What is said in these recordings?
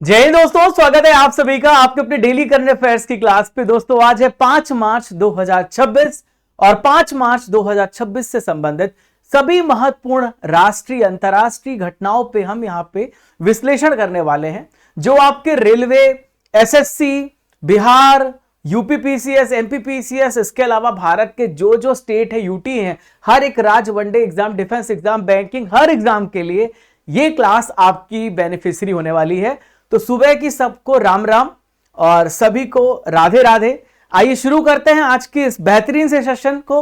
जय हिंद दोस्तों, स्वागत है आप सभी का आपके अपने डेली करंट अफेयर्स की क्लास पे। दोस्तों आज है 5 मार्च 2026 और 5 मार्च 2026 से संबंधित सभी महत्वपूर्ण राष्ट्रीय अंतरराष्ट्रीय घटनाओं पे हम यहाँ पे विश्लेषण करने वाले हैं, जो आपके railway, SSC, Bihar, UPPCS, MPPCS, इसके अलावा भारत के जो जो स्टेट है, यूटी है, हर एक राज्य one day exam, defence exam, banking, हर एग्जाम के लिए ये क्लास आपकी बेनिफिशियरी होने वाली है। तो सुबह की सबको राम राम और सभी को राधे राधे। आइए शुरू करते हैं आज की इस बेहतरीन से सेशन को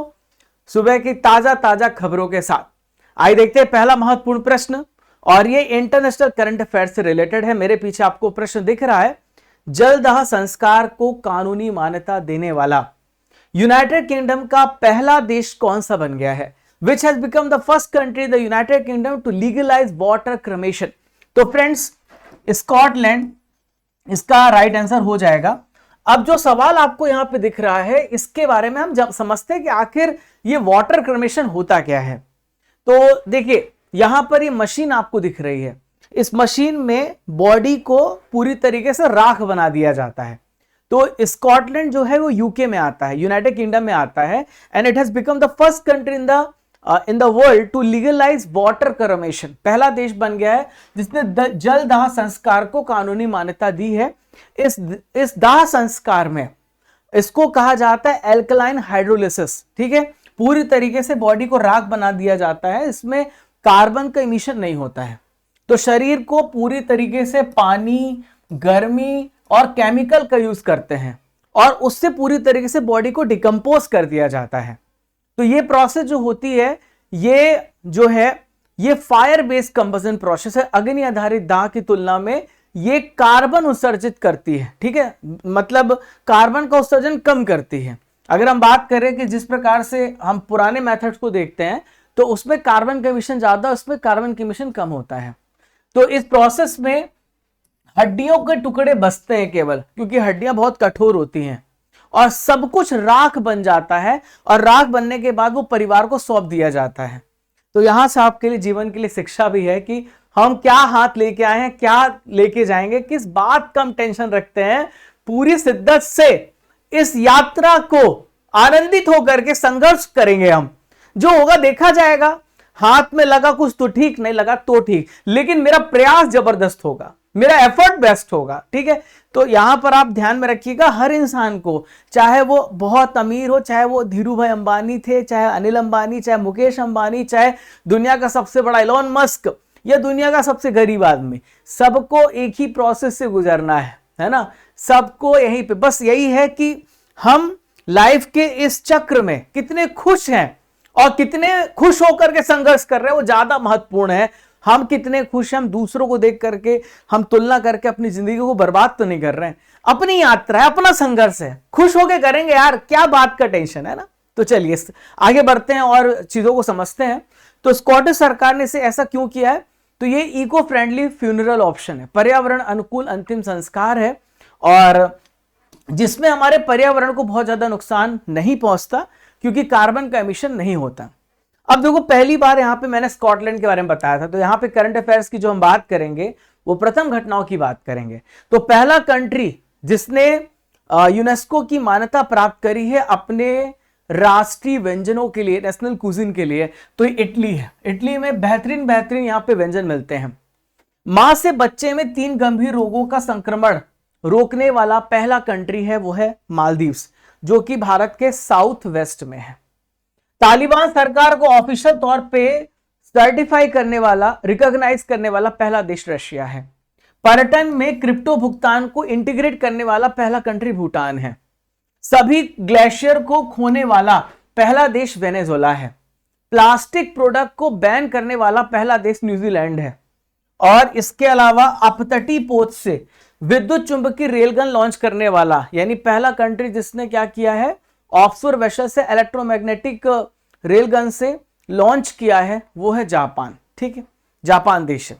सुबह की ताजा ताजा खबरों के साथ। आइए देखते हैं पहला महत्वपूर्ण प्रश्न, और ये इंटरनेशनल करंट अफेयर से रिलेटेड है। मेरे पीछे आपको प्रश्न दिख रहा है, जलदाह संस्कार को कानूनी मान्यता देने वाला यूनाइटेड किंगडम का पहला देश कौन सा बन गया है? Which has become the first country the United Kingdom to legalise water cremation. तो फ्रेंड्स, स्कॉटलैंड इसका राइट आंसर हो जाएगा। अब जो सवाल आपको यहां पे दिख रहा है, इसके बारे में हम जब समझते हैं कि आखिर ये वाटर क्रेमेशन होता क्या है। तो देखिए, यहां पर ये मशीन आपको दिख रही है। इस मशीन में बॉडी को पूरी तरीके से राख बना दिया जाता है। तो स्कॉटलैंड जो है वो यूके में आता है, यूनाइटेड किंगडम में आता है, and it has become the first country in the world to legalise water cremation. पहला देश बन गया है जिसने जलदाह संस्कार को कानूनी मान्यता दी है। इस दाह संस्कार में इसको कहा जाता है एल्कलाइन हाइड्रोलिसिस। ठीक है, पूरी तरीके से बॉडी को राख बना दिया जाता है। इसमें कार्बन का इमिशन नहीं होता है, तो शरीर को पूरी तरीके से पानी, गर्मी और केमिकल का यूज करते हैं, और उससे पूरी तरीके से बॉडी को डिकम्पोज कर दिया जाता है। तो ये प्रोसेस जो होती है, ये जो है ये फायर बेस्ड कंबशन प्रोसेस है। अग्नि आधारित दाह की तुलना में ये कार्बन उत्सर्जित करती है। ठीक है, मतलब कार्बन का उत्सर्जन कम करती है। अगर हम बात करें कि जिस प्रकार से हम पुराने मेथड्स को देखते हैं, तो उसमें कार्बन का एमिशन ज्यादा, उसमें कार्बन का एमिशन कम होता है। तो इस प्रोसेस में हड्डियों के टुकड़े बचते हैं केवल, क्योंकि हड्डियां बहुत कठोर होती हैं, और सब कुछ राख बन जाता है, और राख बनने के बाद वो परिवार को सौंप दिया जाता है। तो यहां से आपके लिए जीवन के लिए शिक्षा भी है कि हम क्या हाथ लेके आए हैं, क्या लेके जाएंगे, किस बात का हम टेंशन रखते हैं। पूरी शिद्दत से इस यात्रा को आनंदित होकर के संघर्ष करेंगे हम। जो होगा देखा जाएगा। हाथ में लगा कुछ तो ठीक, नहीं लगा तो ठीक, लेकिन मेरा प्रयास जबरदस्त होगा, मेरा एफर्ट बेस्ट होगा। ठीक है, तो यहां पर आप ध्यान में रखिएगा, हर इंसान को, चाहे वो बहुत अमीर हो, चाहे वो धीरू भाई अंबानी थे, चाहे अनिल अंबानी, चाहे मुकेश अंबानी, चाहे दुनिया का सबसे बड़ा एलोन मस्क, या दुनिया का सबसे गरीब आदमी, सबको एक ही प्रोसेस से गुजरना है ना। सबको यहीं पे बस यही है कि हम लाइफ के इस चक्र में कितने खुश हैं और कितने खुश होकर के संघर्ष कर रहे हैं, वो ज्यादा महत्वपूर्ण है। हम कितने खुश हैं, हम दूसरों को देख करके हम तुलना करके अपनी जिंदगी को बर्बाद तो नहीं कर रहे हैं। अपनी यात्रा है, अपना संघर्ष है, खुश होके करेंगे यार, क्या बात का टेंशन है ना। तो चलिए आगे बढ़ते हैं और चीजों को समझते हैं। तो स्कॉटिश सरकार ने इसे ऐसा क्यों किया है? तो ये इको फ्रेंडली फ्यूनरल ऑप्शन है, पर्यावरण अनुकूल अंतिम संस्कार है, और जिसमें हमारे पर्यावरण को बहुत ज्यादा नुकसान नहीं पहुंचता, क्योंकि कार्बन का एमिशन नहीं होता। अब देखो, पहली बार यहां पे मैंने स्कॉटलैंड के बारे में बताया था, तो यहां पे करंट अफेयर्स की जो हम बात करेंगे वो प्रथम घटनाओं की बात करेंगे। तो पहला कंट्री जिसने यूनेस्को की मान्यता प्राप्त करी है अपने राष्ट्रीय व्यंजनों के लिए, नेशनल कुजिन के लिए, तो इटली है। इटली में बेहतरीन बेहतरीन यहां पे व्यंजन मिलते हैं। मां से बच्चे में 3 गंभीर रोगों का संक्रमण रोकने वाला पहला कंट्री है, वो है मालदीव्स, जो कि भारत के साउथ वेस्ट में है। तालिबान सरकार को ऑफिशियल तौर पे सर्टिफाई करने वाला, रिकॉग्नाइज करने वाला पहला देश रशिया है। पर्यटन में क्रिप्टो भुगतान को इंटीग्रेट करने वाला पहला कंट्री भूटान है। सभी ग्लेशियर को खोने वाला पहला देश वेनेजुएला है। प्लास्टिक प्रोडक्ट को बैन करने वाला पहला देश न्यूजीलैंड है। और इसके अलावा अपतटीय पोत से विद्युत चुंबकीय रेलगन लॉन्च करने वाला, यानी पहला कंट्री जिसने क्या किया है, ऑफशोर वेसल से इलेक्ट्रोमैग्नेटिक रेलगन से लॉन्च किया है, वो है जापान। ठीक है, जापान देश है।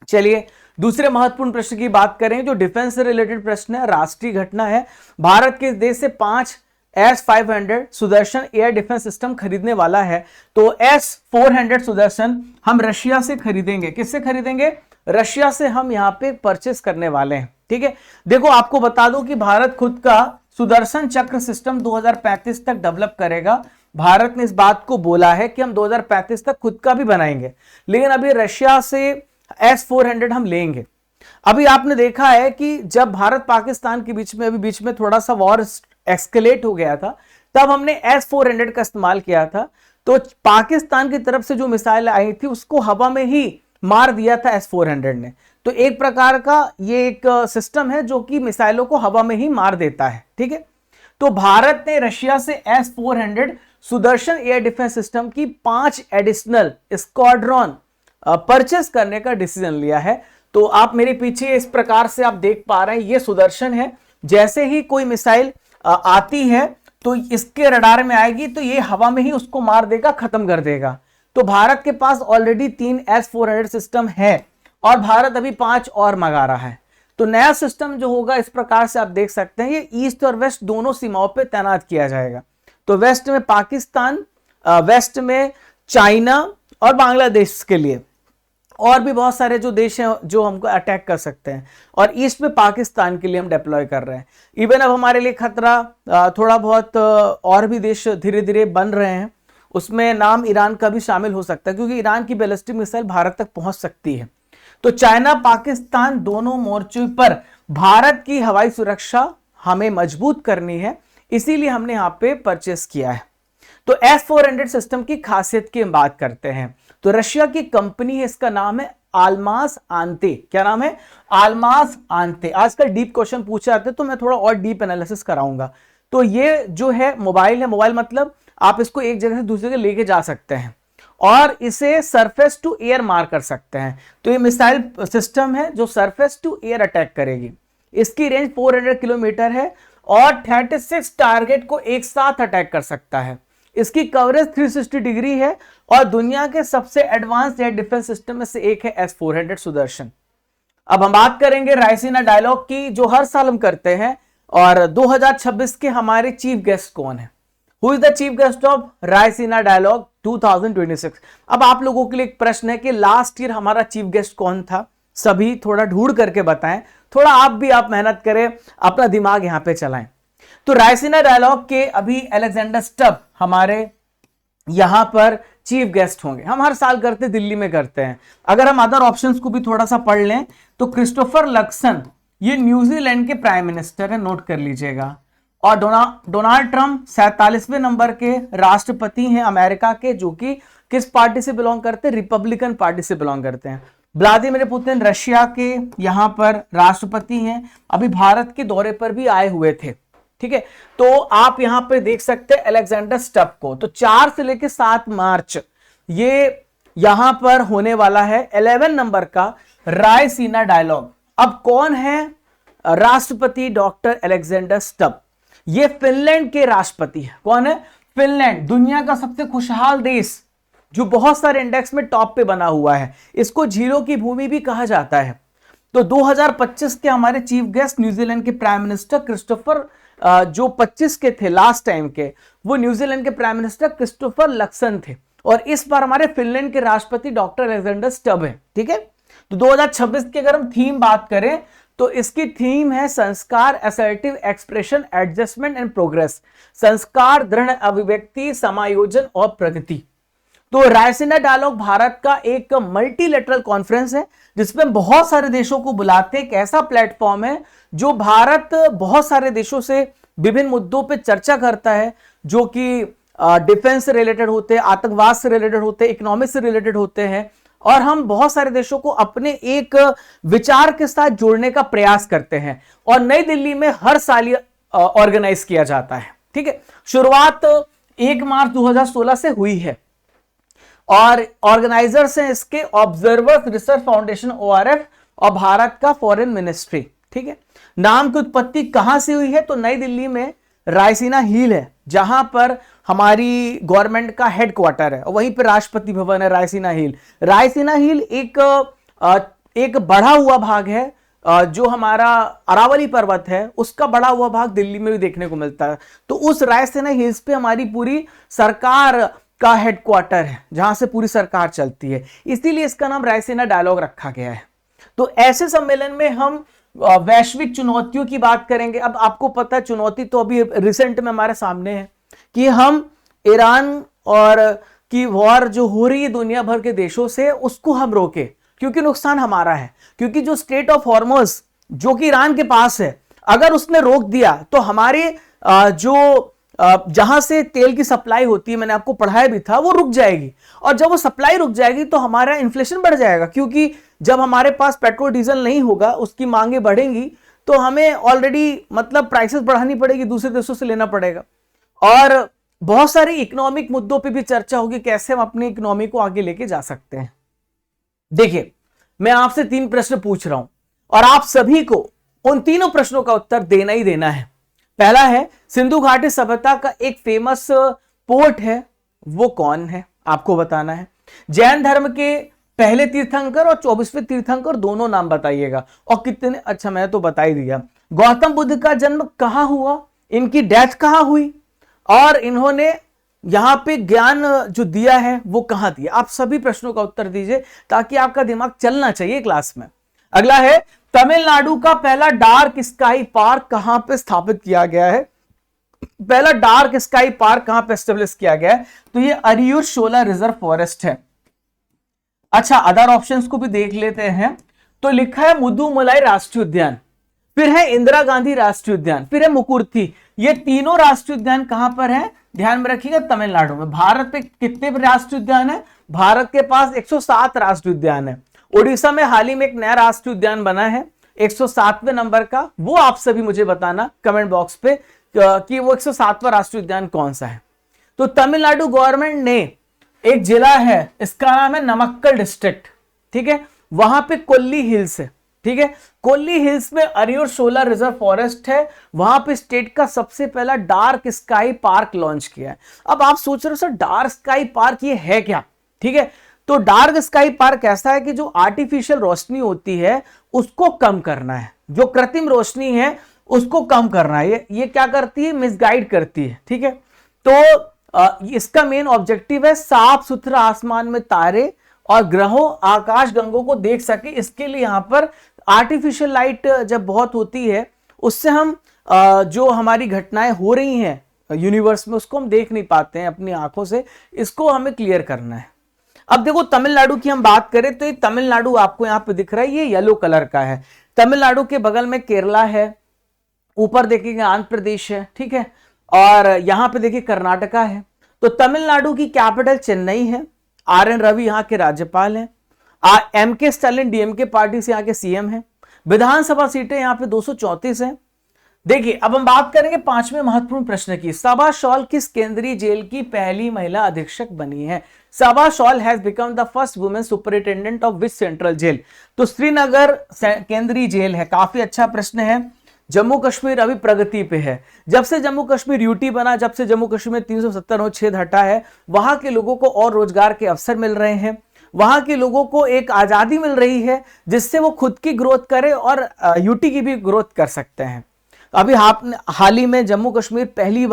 चलिए दूसरे महत्वपूर्ण प्रश्न की बात करें, जो डिफेंस से रिलेटेड प्रश्न है, राष्ट्रीय घटना है। भारत के देश से 5 S-500 Sudarshan air defence system खरीदने वाला है। तो S-400 सुदर्शन हम रशिया से खरीदेंगे। किससे खरीदेंगे? रशिया से हम यहाँ पे परचेस करने वाले हैं। ठीक है, देखो आपको बता दूं कि भारत खुद का सुदर्शन चक्र सिस्टम 2035 तक डेवलप करेगा। भारत ने इस बात को बोला है कि हम 2035 तक खुद का भी बनाएंगे, लेकिन अभी रशिया से S-400 हम लेंगे। अभी आपने देखा है कि जब भारत पाकिस्तान के बीच में थोड़ा सा वॉर एक्सकेलेट हो गया था, तब हमने S-400 का इस्तेमाल किया था। तो पाकिस्तान की तरफ से जो मिसाइल आई थी उसको हवा में ही मार दिया था S-400 ने। तो एक प्रकार का ये एक सिस्टम है जो कि मिसाइलों को हवा में ही मार देता है। ठीक है, तो भारत ने रशिया से S-400 Sudarshan air defence system की 5 एडिशनल स्क्वाड्रॉन परचेस करने का डिसीजन लिया है। तो आप मेरे पीछे इस प्रकार से आप देख पा रहे हैं, ये सुदर्शन है। जैसे ही कोई मिसाइल आती है तो इसके रडार में आएगी तो ये हवा में ही उसको मार देगा, खत्म कर देगा। तो भारत के पास ऑलरेडी 3 S-400 सिस्टम है और भारत अभी 5 और मंगा रहा है। तो नया सिस्टम जो होगा इस प्रकार से आप देख सकते हैं, ये ईस्ट और वेस्ट दोनों सीमाओं पे तैनात किया जाएगा। तो वेस्ट में पाकिस्तान, वेस्ट में चाइना और बांग्लादेश के लिए, और भी बहुत सारे जो देश हैं जो हमको अटैक कर सकते हैं, और ईस्ट में पाकिस्तान के लिए हम डिप्लॉय कर रहे हैं। इवन अब हमारे लिए खतरा थोड़ा बहुत और भी देश धीरे धीरे बन रहे हैं, उसमें नाम ईरान का भी शामिल हो सकता है, क्योंकि ईरान की बैलिस्टिक मिसाइल भारत तक पहुंच सकती है। तो चाइना पाकिस्तान दोनों मोर्चों पर भारत की हवाई सुरक्षा हमें मजबूत करनी है, इसीलिए हमने यहां पे परचेस किया है। तो S-400 सिस्टम की खासियत की हम बात करते हैं। तो रशिया की कंपनी है, इसका नाम है आलमास आंते। क्या नाम है? आलमास आंते। आजकल डीप क्वेश्चन पूछे जाते हैं तो मैं थोड़ा और डीप एनालिसिस कराऊंगा। तो ये जो है मोबाइल है, मोबाइल मतलब आप इसको एक जगह से दूसरी जगह लेके जा सकते हैं और इसे सरफेस टू एयर मार कर सकते हैं। तो ये मिसाइल सिस्टम है जो सरफेस टू एयर अटैक करेगी। इसकी रेंज 400 किलोमीटर है और 36 टारगेट को एक साथ अटैक कर सकता है। इसकी कवरेज 360 डिग्री है और दुनिया के सबसे एडवांस एयर डिफेंस सिस्टम में से एक है S-400 सुदर्शन। अब हम बात करेंगे रायसीना डायलॉग की, जो हर साल हम करते हैं, और 2026 के हमारे चीफ गेस्ट कौन है? Who is the chief guest of Raisina dialogue 2026? अब आप लोगों के लिए एक प्रश्न है कि लास्ट ईयर हमारा चीफ गेस्ट कौन था? सभी थोड़ा ढूंढ करके बताएं, थोड़ा आप मेहनत करें, अपना दिमाग यहां पे चलाएं। तो रायसीना डायलॉग के अभी अलेक्जेंडर स्टब हमारे यहां पर चीफ गेस्ट होंगे। हम हर साल करते, दिल्ली में करते हैं। अगर हम अदर ऑप्शंस को भी थोड़ा सा पढ़ लें तो क्रिस्टोफर लक्सन, ये न्यूजीलैंड के प्राइम मिनिस्टर है, नोट कर लीजिएगा। और डोनाल्ड ट्रंप 47वें नंबर के राष्ट्रपति हैं अमेरिका के, जो कि किस पार्टी से बिलोंग करते हैं? रिपब्लिकन पार्टी से बिलोंग करते हैं। व्लादिमीर पुतिन रशिया के यहां पर राष्ट्रपति हैं, अभी भारत के दौरे पर भी आए हुए थे। ठीक है, तो आप यहां पे देख सकते हैं अलेक्जेंडर स्टब को। तो 4 से लेकर 7 मार्च ये यहां पर होने वाला है 11 नंबर का रायसीना डायलॉग। अब कौन है राष्ट्रपति? Doctor Alexander Stubb. ये फिनलैंड के राष्ट्रपति है। कौन है? फिनलैंड, दुनिया का सबसे खुशहाल देश, जो बहुत सारे इंडेक्स में टॉप पे बना हुआ है। इसको झीलों की भूमि भी कहा जाता है। तो 2025 के हमारे चीफ गेस्ट न्यूजीलैंड के प्राइम मिनिस्टर क्रिस्टोफर, जो 25 के थे लास्ट टाइम के, वो न्यूजीलैंड के प्राइम मिनिस्टर क्रिस्टोफर लक्सन थे, और इस बार हमारे फिनलैंड के राष्ट्रपति डॉक्टर अलेक्जेंडर स्टब है। ठीक है, तो 2026 की अगर हम थीम बात करें तो इसकी थीम है संस्कार, assertive expression, adjustment and progress. संस्कार, दृढ़ अभिव्यक्ति, समायोजन और प्रगति। तो रायसीना डायलॉग भारत का एक मल्टीलेटरल कॉन्फ्रेंस है जिसमें बहुत सारे देशों को बुलाते हैं। एक ऐसा प्लेटफॉर्म है जो भारत बहुत सारे देशों से विभिन्न मुद्दों पे चर्चा करता है, जो कि डिफेंस से रिलेटेड होते हैं, आतंकवाद से रिलेटेड होते हैं, इकोनॉमिक से रिलेटेड होते हैं, और हम बहुत सारे देशों को अपने एक विचार के साथ जोड़ने का प्रयास करते हैं। और नई दिल्ली में हर साल ये ऑर्गेनाइज किया जाता है। ठीक है, शुरुआत 1 मार्च 2016 से हुई है और ऑर्गेनाइजर्स हैं इसके ऑब्जर्वर्स रिसर्च फाउंडेशन ORF और भारत का फॉरेन मिनिस्ट्री। ठीक है, नाम की उत्पत्ति कहां से हुई है? तो नई दिल्ली में रायसीना हिल है, जहां पर हमारी गवर्नमेंट का हेडक्वार्टर है, और वहीं पर राष्ट्रपति भवन है रायसीना हिल। रायसीना हिल एक बढ़ा हुआ भाग है, जो हमारा अरावली पर्वत है उसका बढ़ा हुआ भाग दिल्ली में भी देखने को मिलता है। तो उस रायसीना हिल्स पे हमारी पूरी सरकार का हेडक्वार्टर है, जहां से पूरी सरकार चलती है, इसीलिए इसका नाम रायसीना डायलॉग रखा गया है। तो ऐसे सम्मेलन में हम वैश्विक चुनौतियों की बात करेंगे। अब आपको पता है चुनौती तो अभी रिसेंट में हमारे सामने है कि हम ईरान और की वॉर जो हो रही है दुनिया भर के देशों से, उसको हम रोके, क्योंकि नुकसान हमारा है। क्योंकि जो स्ट्रेट ऑफ हॉर्मुज जो कि ईरान के पास है, अगर उसने रोक दिया तो हमारे जो जहां से तेल की सप्लाई होती है, मैंने आपको पढ़ाया भी था, वो रुक जाएगी। और जब वो सप्लाई रुक जाएगी तो हमारा इन्फ्लेशन बढ़ जाएगा, क्योंकि जब हमारे पास पेट्रोल डीजल नहीं होगा, उसकी मांगे बढ़ेंगी, तो हमें ऑलरेडी मतलब प्राइसेस बढ़ानी पड़ेगी, दूसरे देशों से लेना पड़ेगा। और बहुत सारे इकोनॉमिक मुद्दों पे भी चर्चा होगी, कैसे हम अपनी इकोनॉमी को आगे लेके जा सकते हैं। देखिए, मैं आपसे 3 प्रश्न पूछ रहा हूं और आप सभी को उन तीनों प्रश्नों का उत्तर देना ही देना है। पहला है, सिंधु घाटी सभ्यता का एक फेमस पोर्ट है, वो कौन है, आपको बताना है। जैन धर्म के पहले तीर्थंकर और 24वें तीर्थंकर दोनों नाम बताइएगा। और कितने, अच्छा मैं तो बता ही दिया। गौतम बुद्ध का जन्म कहां हुआ, इनकी डेथ कहां हुई, और इन्होंने यहां पे ज्ञान जो दिया है वो कहां दिया। आप सभी प्रश्नों का उत्तर दीजिए ताकि आपका दिमाग चलना चाहिए क्लास में। अगला है, तमिलनाडु का पहला डार्क स्काई पार्क कहां पे स्थापित किया गया है। पहला डार्क स्काई पार्क कहां पे एस्टेब्लिश किया गया है, तो ये अरियूर शोला रिजर्व फॉरेस्ट है। अच्छा, अदर ऑप्शंस को भी देख लेते हैं। तो लिखा है मुदुमलाई राष्ट्रीय उद्यान, फिर है इंदिरा गांधी राष्ट्रीय उद्यान, फिर है मुकुर्थी। ये तीनों राष्ट्रीय उद्यान कहां पर है, ध्यान में रखिएगा, तमिलनाडु में। भारत पे कितने राष्ट्रीय उद्यान है, भारत के पास 107 राष्ट्रीय उद्यान है। उड़ीसा में हाल ही में एक नया राष्ट्रीय उद्यान बना है 107वें नंबर का, वो आप सभी मुझे बताना कमेंट बॉक्स पे कि वो 107वां राष्ट्रीय उद्यान कौन सा है। तो तमिलनाडु गवर्नमेंट ने एक जिला है, इसका नाम है नमक्कल डिस्ट्रिक्ट, ठीक है, वहां पे कोल्ली हिल्स है, ठीक है, कोल्ली हिल्स में अरियूर शोला रिजर्व फॉरेस्ट है, वहां पे स्टेट का सबसे पहला डार्क स्काई पार्क लॉन्च किया है। अब आप सोच रहे हो सर डार्क स्काई पार्क ये है क्या, ठीक है, तो डार्क स्काई पार्क ऐसा है कि जो आर्टिफिशियल रोशनी होती है उसको कम करना है, जो कृत्रिम रोशनी है उसको कम करना है। ये क्या करती है, मिसगाइड करती है, ठीक है। तो इसका मेन ऑब्जेक्टिव है साफ सुथरा आसमान में तारे और ग्रहों, आकाश गंगों को देख सके, इसके लिए यहां पर आर्टिफिशियल लाइट जब बहुत होती है उससे हम जो हमारी घटनाएं हो रही हैं यूनिवर्स में उसको हम देख नहीं पाते हैं अपनी आंखों से, इसको हमें क्लियर करना है। अब देखो तमिलनाडु की हम बात करें तो ये तमिलनाडु आपको यहां पे दिख रहा है, ये येलो कलर का है। तमिलनाडु के बगल में केरला है, ऊपर देखिए आंध्र प्रदेश है, ठीक है, और यहां पे देखिए कर्नाटका है। तो तमिलनाडु की कैपिटल चेन्नई है, आर.एन. रवि यहां के राज्यपाल हैं, एम.के. स्टालिन डीएमके पार्टी से यहां के सीएम हैं। विधानसभा सीटें यहां पे 234 हैं। देखिए अब हम बात करेंगे 5वें महत्वपूर्ण प्रश्न की। सबा शॉल किस केंद्रीय जेल की पहली महिला अधीक्षक बनी है। Saba Shawl has become the first women superintendent of which central jail. तो श्रीनगर केंद्रीय जेल है, काफी अच्छा प्रश्न है। जम्मू कश्मीर अभी प्रगति पे है, जब से जम्मू कश्मीर यूटी बना, जब से जम्मू कश्मीर 370 अनुच्छेद हटा है, वहां के लोगों को और रोजगार के अवसर मिल रहे हैं, वहां के लोगों को एक आजादी मिल रही है जिससे वो खुद की ग्रोथ करे और यूटी की भी ग्रोथ कर सकते हैं। अभी हाल ही में जम्मू कश्मीर पहली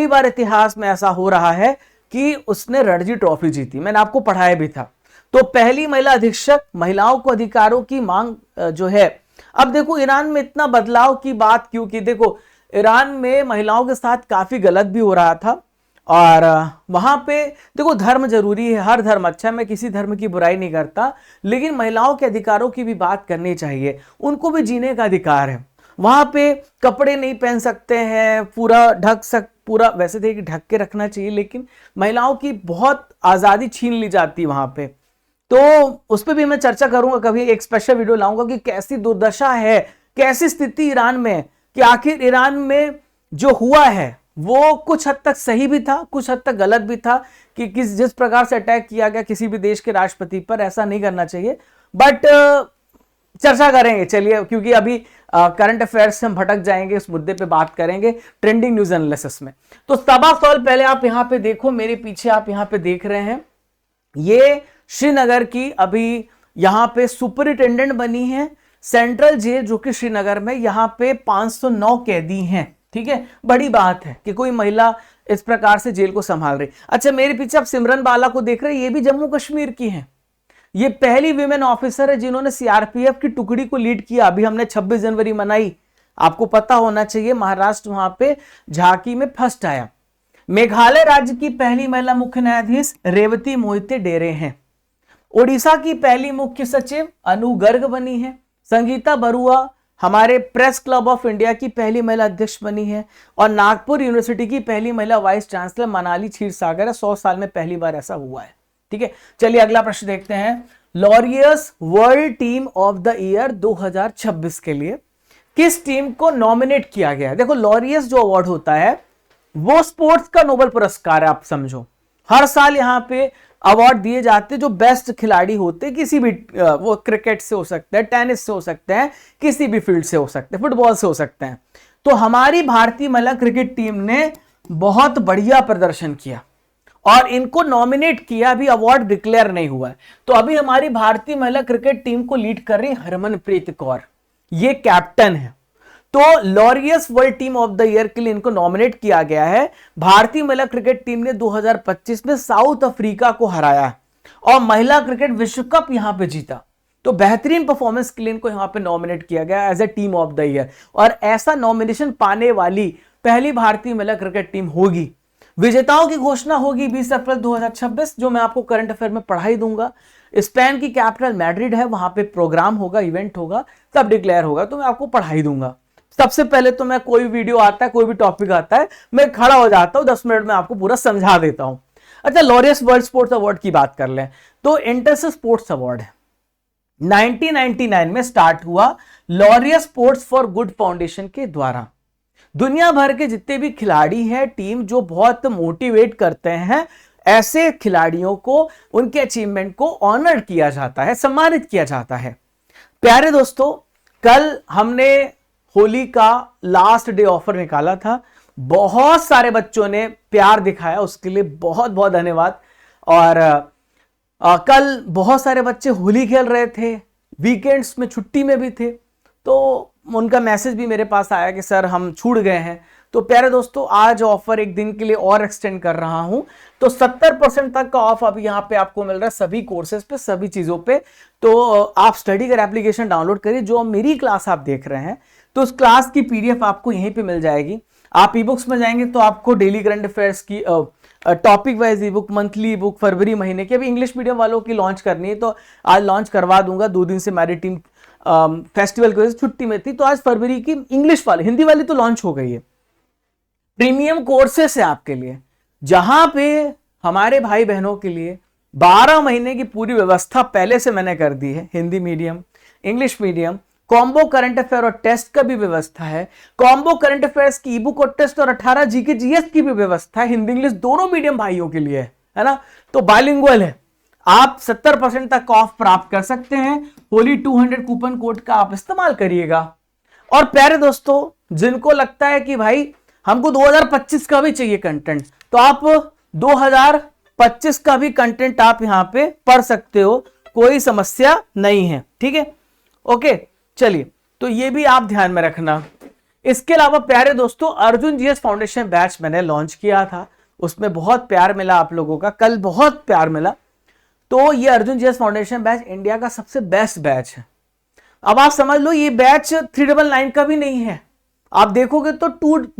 बार इतिहास में ऐसा हो रहा है कि उसने रणजी ट्रॉफी जीती, मैंने आपको पढ़ाया भी था। तो पहली महिला अधीक्षक, महिलाओं को अधिकारों की मांग जो है। अब देखो ईरान में इतना बदलाव की बात क्यों की, देखो ईरान में महिलाओं के साथ काफी गलत भी हो रहा था, और वहां पे देखो धर्म जरूरी है, हर धर्म अच्छा है, मैं किसी धर्म की बुराई नहीं करता, लेकिन महिलाओं के अधिकारों की भी बात करनी चाहिए, उनको भी जीने का अधिकार है। वहां पे कपड़े नहीं पहन सकते हैं, पूरा वैसे थे कि ढक के रखना चाहिए, लेकिन महिलाओं की बहुत आजादी छीन ली जाती है वहां पे। तो उस पर भी मैं चर्चा करूंगा, कभी एक स्पेशल वीडियो लाऊंगा कि कैसी दुर्दशा है, कैसी स्थिति ईरान में, कि आखिर ईरान में जो हुआ है वो कुछ हद तक सही भी था, कुछ हद तक गलत भी था, कि जिस प्रकार से अटैक किया गया किसी भी देश के राष्ट्रपति पर, ऐसा नहीं करना चाहिए। बट चर्चा करेंगे, चलिए, क्योंकि अभी करंट अफेयर्स से हम भटक जाएंगे, इस मुद्दे पे बात करेंगे ट्रेंडिंग न्यूज एनालिसिस में। तो सबा शॉल पहले आप यहां पे देखो, मेरे पीछे आप यहां पे देख रहे हैं, ये श्रीनगर की अभी यहां पे सुपरिटेंडेंट बनी है सेंट्रल जेल जो कि श्रीनगर में, यहां पे 509 कैदी हैं, ठीक है, बड़ी बात है कि कोई महिला इस प्रकार से जेल को संभाल रही। अच्छा मेरे पीछे आप सिमरन बाला को देख रहे हैं, ये भी जम्मू कश्मीर की हैं, ये पहली विमेन ऑफिसर है जिन्होंने सीआरपीएफ की टुकड़ी को लीड किया। अभी हमने 26 जनवरी मनाई, आपको पता होना चाहिए, महाराष्ट्र वहां पे झांकी में फर्स्ट आया। मेघालय राज्य की पहली महिला मुख्य न्यायाधीश रेवती मोहिते डेरे हैं। ओडिशा की पहली मुख्य सचिव अनु गर्ग बनी है। संगीता बरुआ हमारे प्रेस क्लब ऑफ इंडिया की पहली महिला अध्यक्ष बनी है। और नागपुर यूनिवर्सिटी की पहली महिला वाइस चांसलर मनाली क्षीरसागर है। 100 साल में पहली बार ऐसा हुआ है। ठीक है, चलिए अगला प्रश्न देखते हैं। Laureus world team of the year 2026 के लिए किस टीम को नॉमिनेट किया गया है? देखो, लॉरियस जो अवार्ड होता है वो स्पोर्ट्स का नोबेल पुरस्कार है, आप समझो। हर साल यहां पे अवार्ड दिए जाते हैं जो बेस्ट खिलाड़ी होते हैं, किसी भी वो क्रिकेट से हो सकता है, टेनिस से हो सकते हैं, किसी भी फील्ड से हो सकते हैं, फुटबॉल से हो सकते हैं। तो हमारी भारतीय महिला क्रिकेट टीम ने बहुत बढ़िया प्रदर्शन किया और इनको नॉमिनेट किया, अभी अवार्ड डिक्लेयर नहीं हुआ है। तो अभी हमारी भारतीय महिला क्रिकेट टीम को लीड कर रही हरमनप्रीत कौर, ये कैप्टन है। तो Laureus world team of the year के लिए इनको नॉमिनेट किया गया है। भारतीय महिला क्रिकेट टीम ने 2025 में साउथ अफ्रीका को हराया और महिला क्रिकेट विश्व कप यहां पे जीता। तो बेहतरीन परफॉर्मेंस के लिए इनको यहां पे नॉमिनेट किया गया as a team of the year, और ऐसा नॉमिनेशन पाने वाली पहली भारतीय महिला क्रिकेट टीम होगी। विजेताओं की घोषणा होगी 20 अप्रैल 2026, जो मैं आपको करंट अफेयर में पढ़ा ही दूंगा। स्पेन की कैपिटल मैड्रिड है, वहां पे प्रोग्राम होगा, इवेंट होगा, तब डिक्लेयर होगा, तो मैं आपको पढ़ा ही दूंगा। सबसे पहले तो मैं कोई वीडियो आता है, कोई भी टॉपिक आता है, मैं खड़ा हो जाता हूं, 10 मिनट में आपको पूरा समझा देता हूं। अच्छा, लॉरियस वर्ल्ड स्पोर्ट्स अवार्ड की बात कर लें तो इंटरसे स्पोर्ट्स अवार्ड है, 1999 में स्टार्ट हुआ Laureus sports for good foundation के द्वारा। दुनिया भर के जितने भी खिलाड़ी हैं, टीम जो बहुत मोटिवेट करते हैं, ऐसे खिलाड़ियों को, उनके अचीवमेंट को ऑनर किया जाता है, सम्मानित किया जाता है। प्यारे दोस्तों, कल हमने होली का लास्ट डे ऑफर निकाला था, बहुत सारे बच्चों ने प्यार दिखाया, उसके लिए बहुत बहुत धन्यवाद। और कल बहुत सारे बच्चे होली खेल रहे थे, वीकेंड्स में छुट्टी में भी थे, तो उनका मैसेज भी मेरे पास आया कि सर हम छूट गए हैं। तो प्यारे दोस्तों, आज ऑफर एक दिन के लिए और एक्सटेंड कर रहा हूं, तो 70% तक का ऑफ अभी यहां पे आपको मिल रहा है सभी कोर्सेज पे, सभी चीजों पे। तो आप स्टडी कर एप्लीकेशन डाउनलोड करिए, जो मेरी क्लास आप देख रहे हैं, तो उस क्लास की पीडीएफ आपको यहीं पे मिल जाएगी। आप ई बुक्स में जाएंगे तो आपको डेली करंट अफेयर्स की topic wise e book, monthly e book, फरवरी महीने की, अभी इंग्लिश मीडियम वालों की लॉन्च करनी है, तो आज लॉन्च करवा दूंगा। 2 दिन से हमारी टीम फेस्टिवल की वजह से छुट्टी में थी, तो आज फरवरी की इंग्लिश वाली, हिंदी वाली तो लॉन्च हो गई है। प्रीमियम कोर्सेस है आपके लिए, जहां पे हमारे भाई बहनों के लिए 12 महीने की पूरी व्यवस्था पहले से मैंने कर दी है। Hindi medium, English medium, combo current affair और टेस्ट का भी व्यवस्था है। कॉम्बो करंट अफेयर्स की ईबुक और टेस्ट और 18 जीके जीएस की भी व्यवस्था है, हिंदी इंग्लिश दोनों मीडियम भाइयों के लिए है ना। तो बाइलिंगुअल है, आप 70% तक ऑफ प्राप्त कर सकते हैं। होली 200 कूपन कोड का आप इस्तेमाल करिएगा। और प्यारे दोस्तों, जिनको लगता है कि भाई हमको 2025 का भी चाहिए कंटेंट, तो आप 2025 का भी कंटेंट आप यहां पे पढ़ सकते हो, कोई समस्या नहीं है। ठीक है, ओके, चलिए, तो ये भी आप ध्यान में रखना। इसके अलावा प्यारे दोस्तों, अर्जुन जीएस फाउंडेशन बैच मैंने लॉन्च किया था, उसमें बहुत प्यार मिला आप लोगों का, कल बहुत प्यार मिला। तो ये Arjun GS foundation batch India का सबसे बेस्ट बैच है। अब आप समझ लो, ये बैच 399 का भी नहीं है, आप देखोगे तो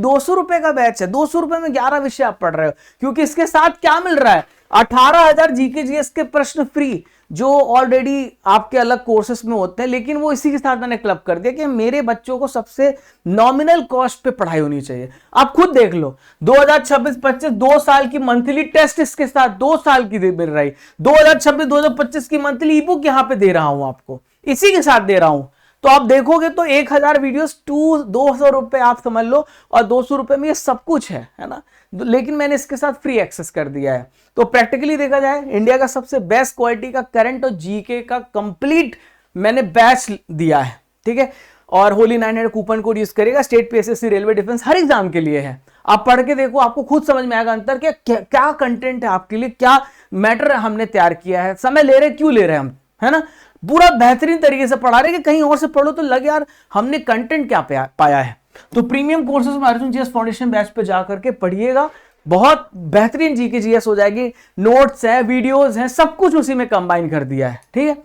200 रुपए का बैच है। 200 रुपए में 11 विषय आप पढ़ रहे हो, क्योंकि इसके साथ क्या मिल रहा है, 18,000 जीके जीएस के प्रश्न फ्री, जो ऑलरेडी आपके अलग कोर्सेस में होते हैं, लेकिन वो इसी के साथ मैंने क्लब कर दिया कि मेरे बच्चों को सबसे नॉमिनल कॉस्ट पे पढ़ाई होनी चाहिए। आप खुद देख लो, 2026-25 2 साल की मंथली टेस्ट इसके साथ 2 साल की मिल रही, 2026-2025 की मंथली ई बुक यहां पे दे रहा हूं आपको, इसी के साथ दे रहा हूं। तो आप देखोगे तो 1000 वीडियोस 200 रुपए आप समझ लो, और 200 रुपए में ये सब कुछ है ना। लेकिन मैंने इसके साथ फ्री एक्सेस कर दिया है। तो प्रैक्टिकली देखा जाए, इंडिया का सबसे बेस्ट क्वालिटी का करंट और जीके का कंप्लीट मैंने बैच दिया है। ठीक है, और होली 900 कूपन कोड यूज करेगा, स्टेट पीएसएससी, रेलवे, डिफेंस, हर एग्जाम के लिए है। आप पढ़ के देखो, आपको खुद समझ में आएगा अंतर क्या कंटेंट है आपके लिए, क्या मैटर हमने तैयार किया है, समय ले रहे क्यों ले रहे हैं हम, है ना। पूरा बेहतरीन तरीके से पढ़ा रहे कि कहीं और से पढ़ो तो लगे यार हमने कंटेंट क्या पाया है। तो प्रीमियम कोर्सेज में अर्जुन जीएस फाउंडेशन बैच पे जाकर के पढ़िएगा, बहुत बेहतरीन जीके जीएस हो जाएगी। नोट्स है, वीडियोस हैं, सब कुछ उसी में कंबाइन कर दिया है। ठीक है,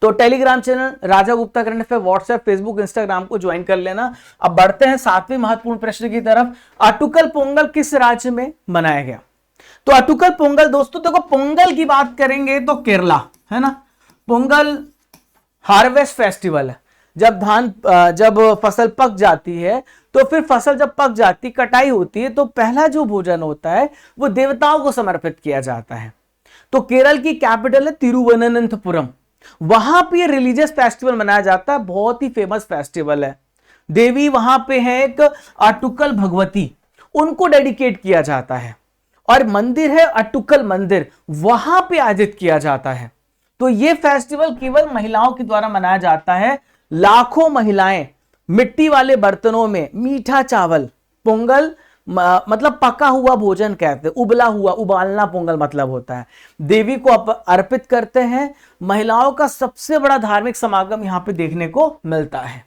तो Telegram channel Raja Gupta current affair, WhatsApp, Facebook, Instagram को ज्वाइन कर लेना। अब बढ़ते हैं 7वें महत्वपूर्ण प्रश्न की तरफ। अटुकल पोंगल किस राज्य में मनाया गया? तो अटुकल पोंगल दोस्तों देखो, पोंगल की बात करेंगे तो केरला है ना। पोंगल हार्वेस्ट फेस्टिवल है, जब फसल पक जाती है तो फिर फसल जब पक जाती, कटाई होती है, तो पहला जो भोजन होता है वो देवताओं को समर्पित किया जाता है। तो केरल की कैपिटल है तिरुवनंतपुरम, वहां पे रिलीजियस फेस्टिवल मनाया जाता है, बहुत ही फेमस फेस्टिवल है। देवी वहां पे है एक अटुकल भगवती, उनको डेडिकेट किया जाता है, और मंदिर है अटुकल मंदिर, वहां पे आयोजित किया जाता है। तो यह फेस्टिवल केवल महिलाओं के द्वारा मनाया जाता है। लाखों महिलाएं मिट्टी वाले बर्तनों में मीठा चावल, पोंगल मतलब पका हुआ भोजन कहते हैं, उबला हुआ, उबालना पोंगल मतलब होता है, देवी को अर्पित करते हैं। महिलाओं का सबसे बड़ा धार्मिक समागम यहां पे देखने को मिलता है।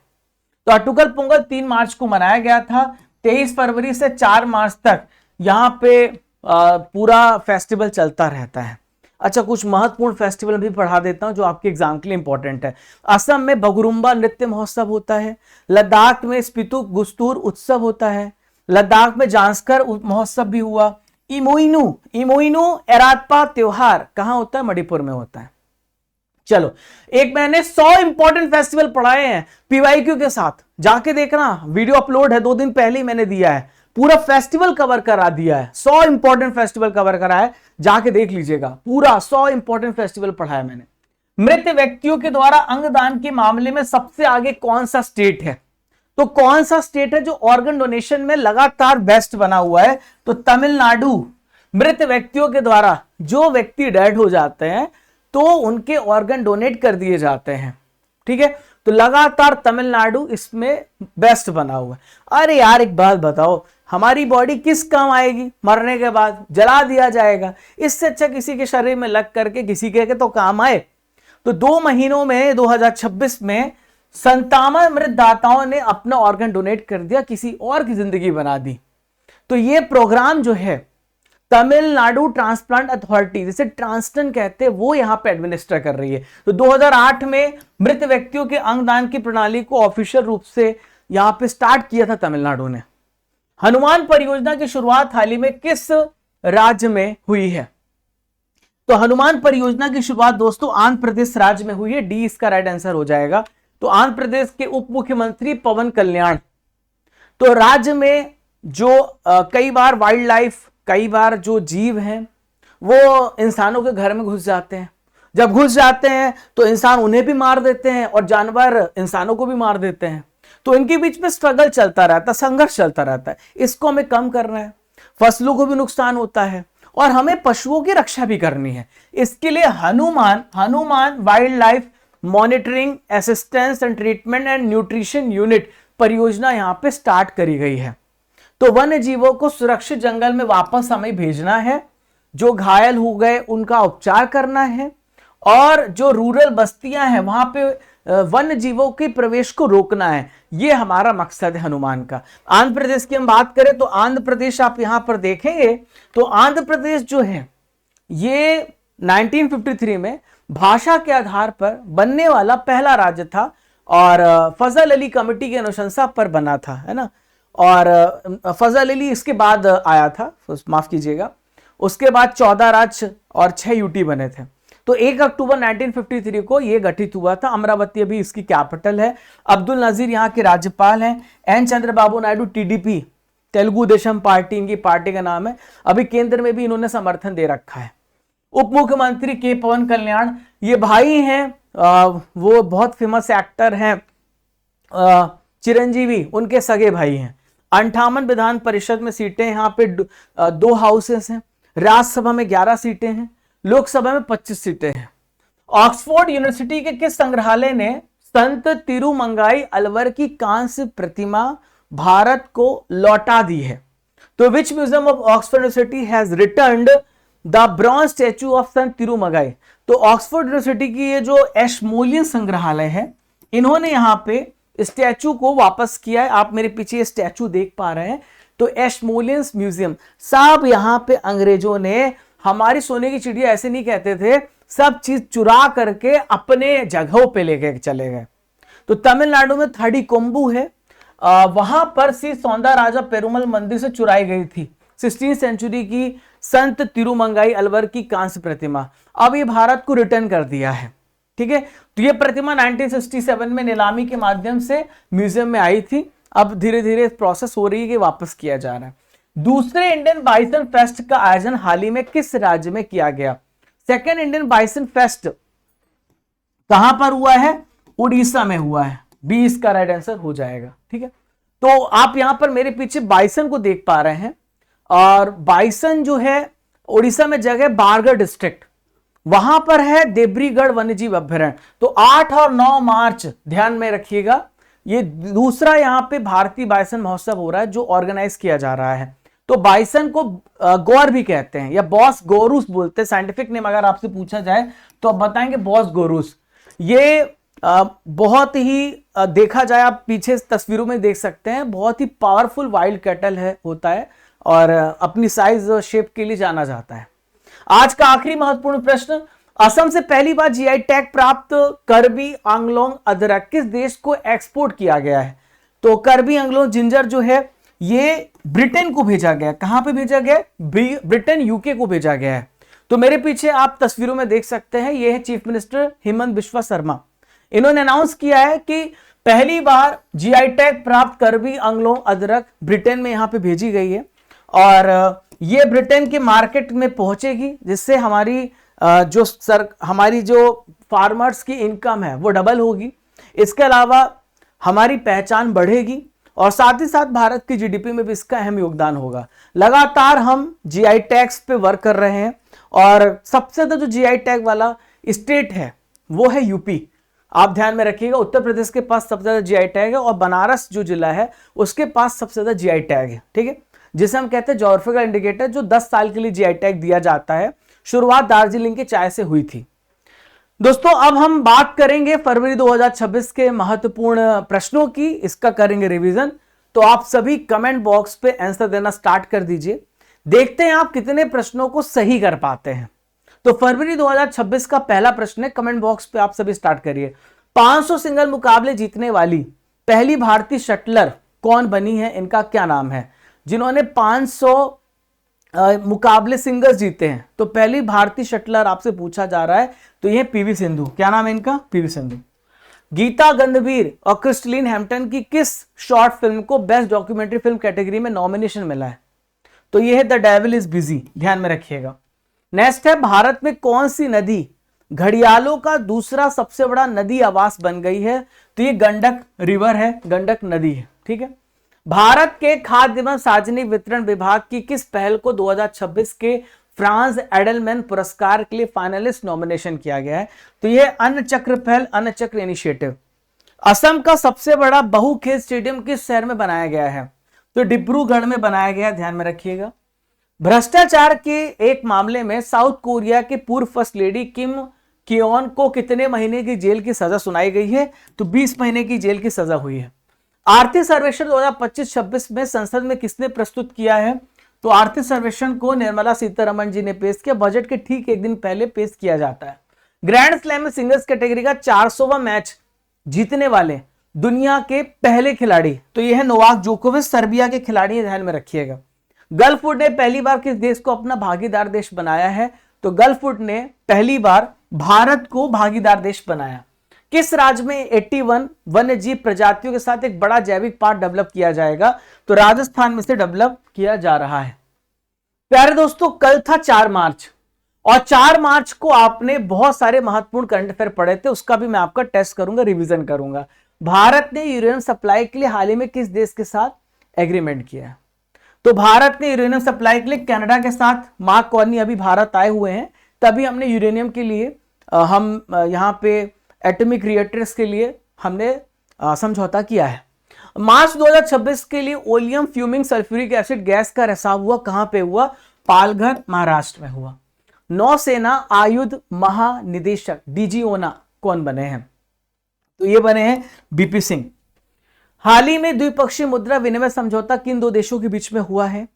तो अटुकल पोंगल 3 मार्च को मनाया गया था। 23 फरवरी से 4 मार्च तक यहां पे पूरा फेस्टिवल चलता रहता है। अच्छा, कुछ महत्वपूर्ण फेस्टिवल भी पढ़ा देता हूं जो आपके एग्जाम के लिए इंपॉर्टेंट है। असम में बगुरुम्बा नृत्य महोत्सव होता है। लद्दाख में स्पितुक गुस्तूर उत्सव होता है। लद्दाख में जांस्कर महोत्सव भी हुआ। इमोइनू एरात्पा त्योहार कहां होता है? मणिपुर में होता है। चलो, एक मैंने 100 इंपॉर्टेंट फेस्टिवल पढ़ाए हैं पीवाईक्यू के साथ, जाके देखना, वीडियो अपलोड है, 2 दिन पहले ही मैंने दिया है, पूरा फेस्टिवल कवर करा दिया है। 100 इंपॉर्टेंट फेस्टिवल कवर करा है, जाके देख लीजिएगा, पूरा 100 इंपॉर्टेंट फेस्टिवल पढ़ाया मैंने। मृत व्यक्तियों के द्वारा अंगदान के मामले में सबसे आगे कौन सा स्टेट है? तो कौन सा स्टेट है जो ऑर्गन डोनेशन में लगातार बेस्ट बना हुआ है? तो तमिलनाडु। मृत व्यक्तियों के द्वारा, जो व्यक्ति डेड हो जाते हैं तो उनके ऑर्गन डोनेट कर दिए जाते हैं। ठीक है, तो लगातार तमिलनाडु इसमें बेस्ट बना हुआ है। अरे यार, एक बात बताओ, हमारी बॉडी किस काम आएगी? मरने के बाद जला दिया जाएगा। इससे अच्छा किसी के शरीर में लग करके किसी के तो काम आए। तो 2 महीनों में 2026 में 57 मृतदाताओं ने अपना ऑर्गन डोनेट कर दिया, किसी और की जिंदगी बना दी। तो ये प्रोग्राम जो है तमिलनाडु ट्रांसप्लांट अथॉरिटी, जिसे ट्रांसटन कहते हैं, वो यहां पे एडमिनिस्टर कर रही है। तो 2008 में मृत व्यक्तियों के अंगदान की प्रणाली को ऑफिशियल रूप से यहां पे स्टार्ट किया था तमिलनाडु ने। हनुमान परियोजना की शुरुआत हाल ही में किस राज्य में हुई है? तो हनुमान परियोजना की शुरुआत दोस्तों आंध्र प्रदेश राज्य में हुई है। डी इसका राइट आंसर हो जाएगा। तो आंध्र प्रदेश के उप मुख्यमंत्री पवन कल्याण। तो राज्य में जो कई बार वाइल्ड लाइफ, कई बार जो जीव हैं वो इंसानों के घर में घुस जाते हैं। जब घुस जाते हैं तो इंसान उन्हें भी मार देते हैं और जानवर इंसानों को भी मार देते हैं। तो इनके बीच में स्ट्रगल चलता रहता है, संघर्ष चलता रहता है। इसको हमें कम करना है। फसलों को भी नुकसान होता है और हमें पशुओं की रक्षा भी करनी है। इसके लिए Hanuman wild life monitoring, assistance and treatment and nutrition unit परियोजना यहां पे स्टार्ट करी गई है। तो वन्य जीवों को सुरक्षित जंगल में वापस हमें भेजना है, जो घायल हो गए उनका उपचार करना है, और जो रूरल बस्तियां हैं वहां पे वन्य जीवों के प्रवेश को रोकना है। यह हमारा मकसद है हनुमान का। आंध्र प्रदेश की हम बात करें तो आंध्र प्रदेश आप यहां पर देखेंगे तो आंध्र प्रदेश जो है ये 1953 में भाषा के आधार पर बनने वाला पहला राज्य था और फजल अली कमेटी की अनुशंसा पर बना था, है ना। और फजल अली इसके बाद आया था, माफ कीजिएगा। उसके बाद 14 राज्य और 6 यूटी बने थे। तो 1 अक्टूबर 1953 को यह गठित हुआ था। अमरावती अभी इसकी कैपिटल है। अब्दुल नजीर यहाँ के राज्यपाल हैं। N Chandrababu Naidu, TDP, Telugu Desam party इनकी पार्टी का नाम है। अभी केंद्र में भी इन्होंने समर्थन दे रखा है। उप मुख्यमंत्री के पवन कल्याण, ये भाई हैं, वो बहुत फेमस एक्टर हैं, चिरंजीवी उनके सगे भाई हैं। 58 विधान परिषद में सीटें यहाँ पे 2 हाउसेस हैं। राज्यसभा में 11 सीटें हैं, लोकसभा में 25 सीटें हैं। ऑक्सफोर्ड यूनिवर्सिटी के किस संग्रहालय ने संत तिरुमंगाई अलवर की कांस्य प्रतिमा भारत को लौटा दी है? तो which museum of Oxford university has returned the bronze statue of Sant Thirumangai? तो ऑक्सफोर्ड यूनिवर्सिटी की ये जो एशमोलियन संग्रहालय है, इन्होंने यहां पे स्टैचू को वापस किया है। आप मेरे पीछे ये स्टैचू देख पा रहे हैं, तो एशमोलियंस म्यूजियम, सब यहां पे अंग्रेजों ने हमारी सोने की चिड़िया ऐसे नहीं कहते थे, सब चीज चुरा करके अपने जगहों पे लेके चले गए। तो तमिलनाडु में थड़ीकोम्बू है, वहां पर श्री सौंदा राजा पेरुमल मंदिर से चुराई गई थी 16वीं सेंचुरी की संत तिरुमंगाई अलवर की कांस्य प्रतिमा, अब ये भारत को रिटर्न कर दिया है। ठीक है, तो ये प्रतिमा 1967 में नीलामी के माध्यम से म्यूजियम में आई थी, अब धीरे धीरे प्रोसेस हो रही है कि वापस किया जा रहा है। दूसरे इंडियन बाइसन फेस्ट का आयोजन हाल ही में किस राज्य में किया गया? सेकेंड इंडियन बाइसन फेस्ट कहां पर हुआ है? उड़ीसा में हुआ है, 20 का राइट आंसर हो जाएगा। ठीक है, तो आप यहां पर मेरे पीछे बाइसन को देख पा रहे हैं, और बाइसन जो है उड़ीसा में जगह बारगढ़ डिस्ट्रिक्ट, वहां पर है देब्रीगढ़ वन्यजीव अभ्यारण्य। तो 8 और 9 मार्च ध्यान में रखिएगा, ये दूसरा यहां पे भारतीय बाइसन महोत्सव हो रहा है जो ऑर्गेनाइज किया जा रहा है। तो बाइसन को गौर भी कहते हैं या बॉस गोरूस बोलते हैं, साइंटिफिक नेम अगर आपसे पूछा जाए तो आप बताएंगे बॉस गोरूस। ये बहुत ही देखा जाए, आप पीछे तस्वीरों में देख सकते हैं, बहुत ही पावरफुल वाइल्ड कैटल है होता है और अपनी साइज और शेप के लिए जाना जाता है। आज का आखिरी महत्वपूर्ण प्रश्न, असम से पहली बार जीआई टैग प्राप्त करबी आंगलोंग अदरक किस देश को एक्सपोर्ट किया गया है? तो करबी आंगलोंग जिंजर जो है ये ब्रिटेन को भेजा गया। कहां पे भेजा गया? ब्रिटेन, यूके को भेजा गया है। तो मेरे पीछे आप तस्वीरों में देख सकते हैं, ये है चीफ मिनिस्टर हेमंत बिश्वा शर्मा। इन्होंने अनाउंस किया है कि पहली बार जीआई टैग प्राप्त करबी आंगलोंग अदरक ब्रिटेन में यहां पे भेजी गई है और ये ब्रिटेन के मार्केट में पहुंचेगी, जिससे हमारी हमारी जो फार्मर्स की इनकम है वो डबल होगी। इसके अलावा हमारी पहचान बढ़ेगी और साथ ही साथ भारत की जीडीपी में भी इसका अहम योगदान होगा। लगातार हम जीआई टैग्स पे वर्क कर रहे हैं और सबसे ज्यादा जो जीआई टैग वाला स्टेट है वो है यूपी। आप ध्यान में रखिएगा, उत्तर प्रदेश के पास सबसे ज्यादा जीआई टैग है और बनारस जो जिला है उसके पास सबसे ज्यादा जीआई टैग है। ठीक है, जिसे हम कहते हैं ज्योग्राफिकल इंडिकेटर, जो 10 साल के लिए जीआई टैग दिया जाता है। शुरुआत दार्जिलिंग के चाय से हुई थी। दोस्तों अब हम बात करेंगे फरवरी 2026 के महत्वपूर्ण प्रश्नों की, इसका करेंगे रिवीजन। तो आप सभी कमेंट बॉक्स पे आंसर देना स्टार्ट कर दीजिए, देखते हैं आप कितने प्रश्नों को सही कर पाते हैं। तो फरवरी 2026 का पहला प्रश्न है, कमेंट बॉक्स पे आप सभी स्टार्ट करिए। 500 सिंगल मुकाबले जीतने वाली पहली भारतीय शटलर कौन बनी है? इनका क्या नाम है? जिन्होंने 500 मुकाबले सिंगल्स जीते हैं, तो पहली भारतीय शटलर आपसे पूछा जा रहा है, तो यह पीवी सिंधु। क्या नाम है इनका? पीवी सिंधु। गीता गंधवीर और क्रिस्टलिन हैम्पटन की किस शॉर्ट फिल्म को बेस्ट डॉक्यूमेंट्री फिल्म कैटेगरी में नॉमिनेशन मिला है? तो यह है द डेविल इज बिजी, ध्यान में रखिएगा। नेक्स्ट है, भारत में कौन सी नदी घड़ियालों का दूसरा सबसे बड़ा नदी आवास बन गई है? तो ये गंडक रिवर है, गंडक नदी है। ठीक है, भारत के खाद्य एवं सार्वजनिक वितरण विभाग की किस पहल को 2026 के फ्रांस एडलमैन पुरस्कार के लिए फाइनलिस्ट नॉमिनेशन किया गया है? तो यह अन्न चक्र पहल, अन्न चक्र इनिशिएटिव। असम का सबसे बड़ा बहुखेल स्टेडियम किस शहर में बनाया गया है? तो डिब्रूगढ़ में बनाया गया, ध्यान में रखिएगा। भ्रष्टाचार के एक मामले में साउथ कोरिया के पूर्व फर्स्ट लेडी किम कियोन को कितने महीने की जेल की सजा सुनाई गई है? तो 20 महीने की जेल की सजा हुई है। आर्थिक सर्वेक्षण 2025-26 में संसद में किसने प्रस्तुत किया है? तो आर्थिक सर्वेक्षण को निर्मला सीतारमण जी ने पेश किया, बजट के ठीक एक दिन पहले पेश किया जाता है। ग्रैंड स्लैम में सिंगल्स कैटेगरी का 400वां मैच जीतने वाले दुनिया के पहले खिलाड़ी, तो यह है नोवाक जोकोविच, सर्बिया के खिलाड़ी, ध्यान में रखिएगा। गल्फवुड ने पहली बार किस देश को अपना भागीदार देश बनाया है? तो गल्फवुड ने पहली बार भारत को भागीदार देश बनाया। किस राज्य में 81 वन्य जीव प्रजातियों के साथ एक बड़ा जैविक पार्क डेवलप किया जाएगा? तो राजस्थान में से डेवलप किया जा रहा है। प्यारे दोस्तों, कल था 4 मार्च और 4 मार्च को आपने बहुत सारे महत्वपूर्ण करंट अफेयर पढ़े थे, उसका भी मैं आपका टेस्ट करूंगा, रिवीजन करूंगा। भारत ने यूरेनियम सप्लाई के लिए हाल ही में किस देश के साथ एग्रीमेंट किया है? तो भारत ने यूरेनियम सप्लाई के लिए कनाडा के साथ, मार्क कार्नी अभी भारत आए हुए हैं, तभी हमने यूरेनियम के लिए हम यहां पे एटॉमिक रिएक्टर्स के लिए हमने समझौता किया है। मार्च 2026 के लिए oleum fuming sulphuric acid gas का रिसाव हुआ, कहां पे हुआ? पालघर, महाराष्ट्र में हुआ। नौसेना आयुध महानिदेशक डीजीओना कौन बने हैं? तो ये बने हैं बीपी सिंह। हाल ही में द्विपक्षीय मुद्रा विनिमय समझौता किन दो देशों के बीच में हुआ है?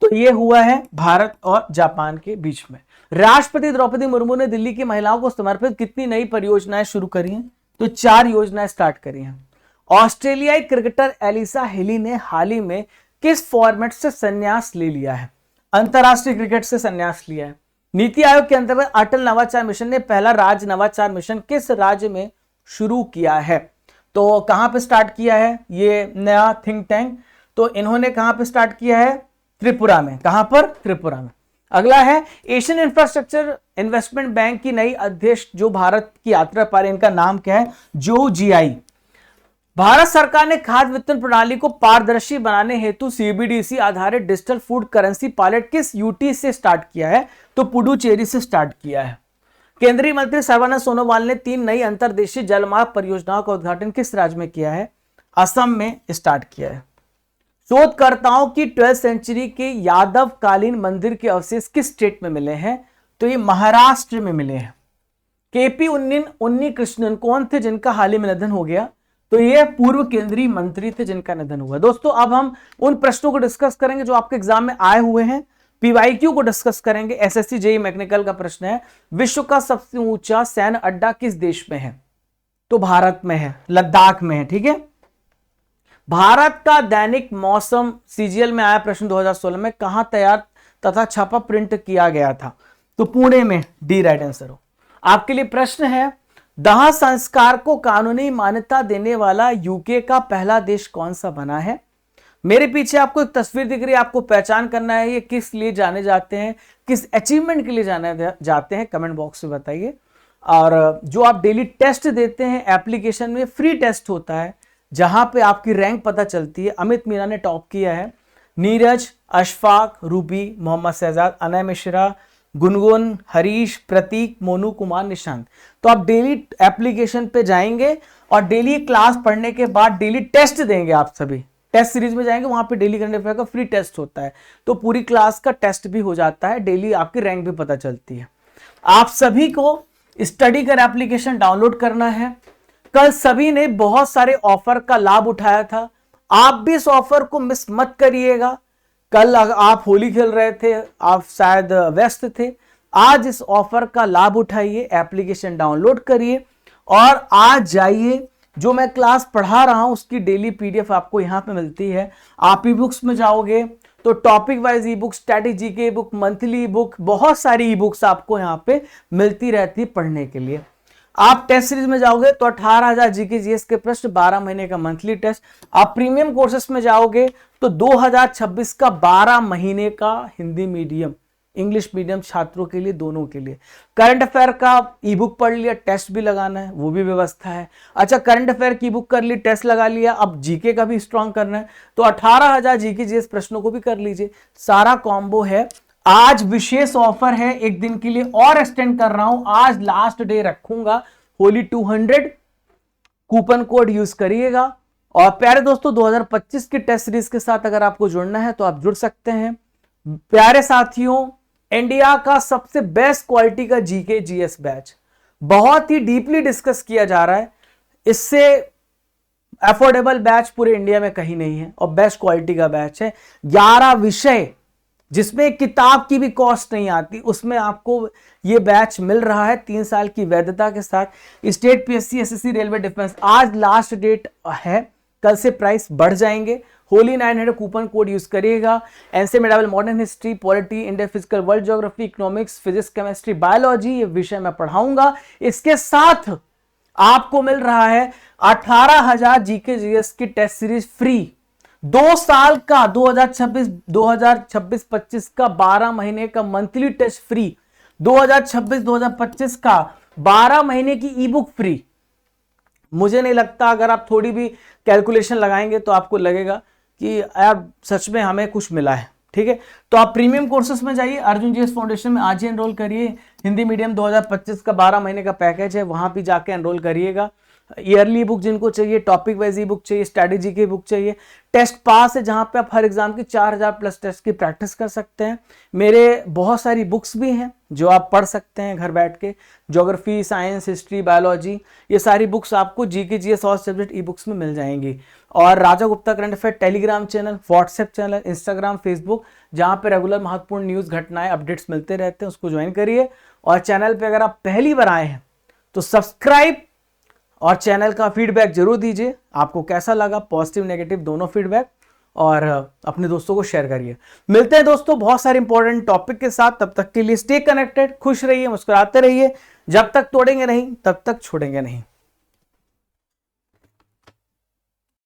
तो ये हुआ है भारत और जापान के बीच में। राष्ट्रपति द्रौपदी मुर्मू ने दिल्ली की महिलाओं को समर्पित कितनी नई परियोजनाएं शुरू करी हैं? तो 4 योजनाएं स्टार्ट करी हैं। ऑस्ट्रेलियाई क्रिकेटर एलिसा हिली ने हाल ही में किस फॉर्मेट से संन्यास ले लिया है? अंतरराष्ट्रीय क्रिकेट से संन्यास लिया है। नीति आयोग के अंतर्गत अटल नवाचार मिशन ने पहला राज्य नवाचार मिशन किस राज्य में शुरू किया है? तो कहां पे स्टार्ट किया है ये नया थिंक टैंक? तो इन्होंने कहां पे स्टार्ट किया है? त्रिपुरा में। कहां पर? त्रिपुरा में। अगला है एशियन इंफ्रास्ट्रक्चर इन्वेस्टमेंट बैंक की नई अध्यक्ष जो भारत की यात्रा पर, इनका नाम क्या है? जो जीआई। भारत सरकार ने खाद्य वितरण प्रणाली को पारदर्शी बनाने हेतु सीबीडीसी आधारित डिजिटल फूड करेंसी पायलट किस यूटी से स्टार्ट किया है? तो पुडुचेरी से स्टार्ट किया है। केंद्रीय मंत्री सर्बानंद सोनोवाल ने 3 नई अंतर्देशीय जलमार्ग परियोजनाओं का उद्घाटन किस राज्य में किया है? असम में स्टार्ट किया है। शोधकर्ताओं की 12वीं सेंचुरी के यादवकालीन मंदिर के अवशेष किस स्टेट में मिले हैं? तो ये महाराष्ट्र में मिले हैं। केपी उन्नी कृष्णन कौन थे जिनका हाल ही में निधन हो गया? तो ये पूर्व केंद्रीय मंत्री थे जिनका निधन हुआ। दोस्तों अब हम उन प्रश्नों को डिस्कस करेंगे जो आपके एग्जाम में आए हुए हैं। पीवाईक्यू को डिस्कस करेंगे। एसएससी जेईई मैकेनिकल का प्रश्न है, विश्व का सबसे ऊंचा सैन्य अड्डा किस देश में है? तो भारत में है, लद्दाख में है। ठीक है। भारत का दैनिक मौसम सीजीएल में आया प्रश्न 2016 में कहां तैयार तथा छापा प्रिंट किया गया था? तो पुणे में। डी राइट आंसर हो। आपके लिए प्रश्न है, दाह संस्कार को कानूनी मान्यता देने वाला यूके का पहला देश कौन सा बना है? मेरे पीछे आपको एक तस्वीर दिख रही है, आपको पहचान करना है ये किस लिए जाने जाते हैं, किस अचीवमेंट के लिए जाने जाते हैं, कमेंट बॉक्स में बताइए। और जो आप डेली टेस्ट देते हैं एप्लीकेशन में, फ्री टेस्ट होता है जहां पे आपकी रैंक पता चलती है। अमित मीना ने टॉप किया है। नीरज, अशफाक, रूबी, मोहम्मद शहजाद, अनय मिश्रा, गुनगुन, हरीश, प्रतीक, मोनू कुमार, निशांत। तो आप डेली एप्लीकेशन पे जाएंगे और डेली क्लास पढ़ने के बाद डेली टेस्ट देंगे। आप सभी टेस्ट सीरीज में जाएंगे, वहां पे डेली करंट अफेयर का फ्री टेस्ट होता है, तो पूरी क्लास का टेस्ट भी हो जाता है, डेली आपकी रैंक भी पता चलती है। आप सभी को स्टडी कर एप्लीकेशन डाउनलोड करना है। कल सभी ने बहुत सारे ऑफर का लाभ उठाया था, आप भी इस ऑफर को मिस मत करिएगा। कल आप होली खेल रहे थे, आप शायद व्यस्त थे, आज इस ऑफर का लाभ उठाइए, एप्लीकेशन डाउनलोड करिए और आज जाइए। जो मैं क्लास पढ़ा रहा हूं उसकी डेली पीडीएफ आपको यहां पे मिलती है। आप ई बुक्स में जाओगे तो topic wise e book, static GK book, monthly book, बहुत सारी ई बुक्स आपको यहां पे मिलती रहती है पढ़ने के लिए। आप टेस्ट सीरीज में जाओगे तो 18,000 जीके जीएस के प्रश्न, 12 महीने का मंथली टेस्ट। आप प्रीमियम कोर्सेस में जाओगे तो 2026 का 12 महीने का हिंदी मीडियम, इंग्लिश मीडियम छात्रों के लिए, दोनों के लिए। करंट अफेयर का ई बुक पढ़ लिया, टेस्ट भी लगाना है, वो भी व्यवस्था है। अच्छा, करंट अफेयर की बुक कर ली, टेस्ट लगा लिया, अब जीके का भी स्ट्रॉन्ग करना है तो 18,000 जीके जीएस प्रश्नों को भी कर लीजिए। सारा कॉम्बो है। आज विशेष ऑफर है, एक दिन के लिए और एक्सटेंड कर रहा हूं, आज लास्ट डे रखूंगा। होली 200 कूपन कोड यूज करिएगा। और प्यारे दोस्तों 2025 की टेस्ट सीरीज के साथ अगर आपको जुड़ना है तो आप जुड़ सकते हैं। प्यारे साथियों, इंडिया का सबसे बेस्ट क्वालिटी का जीके जीएस बैच बहुत ही डीपली डिस्कस किया जा रहा है। इससे अफोर्डेबल बैच पूरे इंडिया में कहीं नहीं है और बेस्ट क्वालिटी का बैच है। 11 विषय जिसमें किताब की भी कॉस्ट नहीं आती, उसमें आपको ये बैच मिल रहा है 3 साल की वैधता के साथ। State PSC, SSC, railway, defence, आज लास्ट डेट है, कल से प्राइस बढ़ जाएंगे। होली 900 कूपन कोड यूज करिएगा। एनसीईआरटी में double modern history, polity, Indian physical, world geography, economics, physics, chemistry, biology, ये विषय मैं पढ़ाऊंगा। इसके साथ आपको मिल रहा है 18,000 जीके जीएस की टेस्ट सीरीज फ्री। 2 साल का 2026-25 का 12 महीने का मंथली टेस्ट फ्री, 2026-2025 का 12 महीने की ई बुक फ्री। मुझे नहीं लगता, अगर आप थोड़ी भी कैलकुलेशन लगाएंगे तो आपको लगेगा कि यार सच में हमें कुछ मिला है। ठीक है, तो आप प्रीमियम कोर्सेस में जाइए, अर्जुन जीएस फाउंडेशन में आज ही एनरोल करिए। हिंदी मीडियम 2025 का 12 महीने का पैकेज है, वहां भी जाके एनरोल करिएगा। ईयरली बुक जिनको चाहिए, टॉपिक वाइज ई बुक चाहिए, स्ट्रैटेजी की बुक चाहिए, टेस्ट पास है जहां पे आप हर एग्जाम की 4000 प्लस टेस्ट की प्रैक्टिस कर सकते हैं। मेरे बहुत सारी बुक्स भी हैं जो आप पढ़ सकते हैं घर बैठ के, ज्योग्राफी, साइंस, हिस्ट्री, बायोलॉजी, ये सारी बुक्स आपको जीके जीएस और सब्जेक्ट ई बुक्स में मिल जाएंगी। और Raja Gupta current affair Telegram channel, WhatsApp channel, Instagram, Facebook, जहां पे रेगुलर महत्वपूर्ण न्यूज, घटनाएं, अपडेट्स मिलते रहते हैं, उसको ज्वाइन करिए। और चैनल पे अगर आप पहली बार आए हैं तो सब्सक्राइब और चैनल का फीडबैक जरूर दीजिए, आपको कैसा लगा, पॉजिटिव नेगेटिव दोनों फीडबैक, और अपने दोस्तों को शेयर करिए। मिलते हैं दोस्तों बहुत सारे इंपॉर्टेंट टॉपिक के साथ, तब तक के लिए स्टे कनेक्टेड, खुश रहिए, मुस्कुराते रहिए, जब तक तोड़ेंगे नहीं तब तक छोड़ेंगे नहीं।